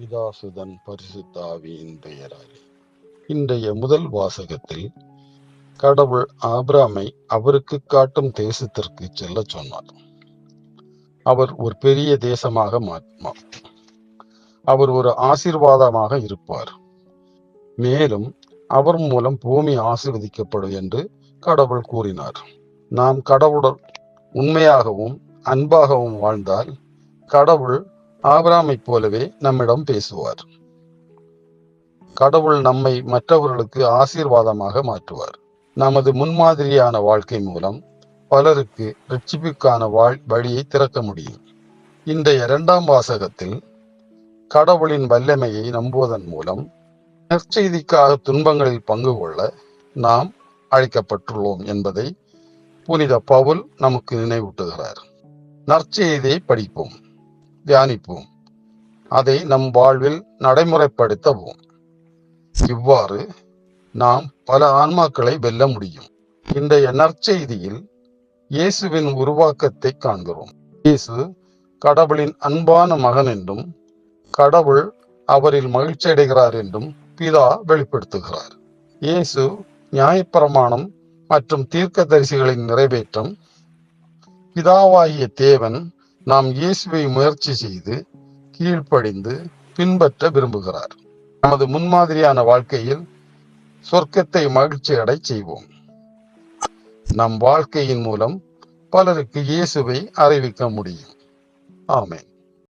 பிதாசுதன் பரிசுத்த ஆவியின் பெயராலே. இன்றைய முதல் வாசகத்தில் கடவுள் ஆபிரகாமை அவருக்கு காட்டும் தேசத்திற்கு செல்ல சொன்னார். அவர் ஒரு பெரிய தேசமாக மாற்றுவார். அவர் ஒரு ஆசீர்வாதமாக இருப்பார். மேலும் அவர் மூலம் பூமி ஆசீர்வதிக்கப்படும் என்று கடவுள் கூறினார். நாம் கடவுளுடன் உண்மையாகவும் அன்பாகவும் வாழ்ந்தால் கடவுள் ஆபிரகாமை போலவே நம்மிடம் பேசுவார். கடவுள் நம்மை மற்றவர்களுக்கு ஆசீர்வாதமாக மாற்றுவார். நமது முன்மாதிரியான வாழ்க்கை மூலம் பலருக்கு ரட்சிப்புக்கான வழியை திறக்க முடியும். இன்றைய 2ஆம் வாசகத்தில் கடவுளின் வல்லமையை நம்புவதன் மூலம் நற்செய்திக்காக துன்பங்களில் பங்கு கொள்ள நாம் அழைக்கப்பட்டுள்ளோம் என்பதை புனித பவுல் நமக்கு நினைவூட்டுகிறார். நற்செய்தியை படிப்போம், தியானிப்போம், அதை நம் வாழ்வில் நடைமுறைப்படுத்தவும். இவ்வாறு நாம் பல ஆன்மாக்களை வெல்ல முடியும். இன்றைய நற்செய்தியில் இயேசுவின் உருவாக்கத்தை காண்கிறோம். இயேசு கடவுளின் அன்பான மகன் என்றும் கடவுள் அவரில் மகிழ்ச்சி அடைகிறார் என்றும் பிதா வெளிப்படுத்துகிறார். இயேசு நியாயப்பிரமாணம் மற்றும் தீர்க்கதரிசிகளின் நிறைவேற்றம். பிதாவாகிய தேவன் நாம் இயேசுவை முயற்சி செய்து கீழ்ப்படிந்து பின்பற்ற விரும்புகிறார். நமது முன்மாதிரியான வாழ்க்கையில் சொர்க்கத்தை மகிழ்ச்சி அடை செய்வோம். நம் வாழ்க்கையின் மூலம் பலருக்கு இயேசுவை அறிவிக்க முடியும். ஆமென்.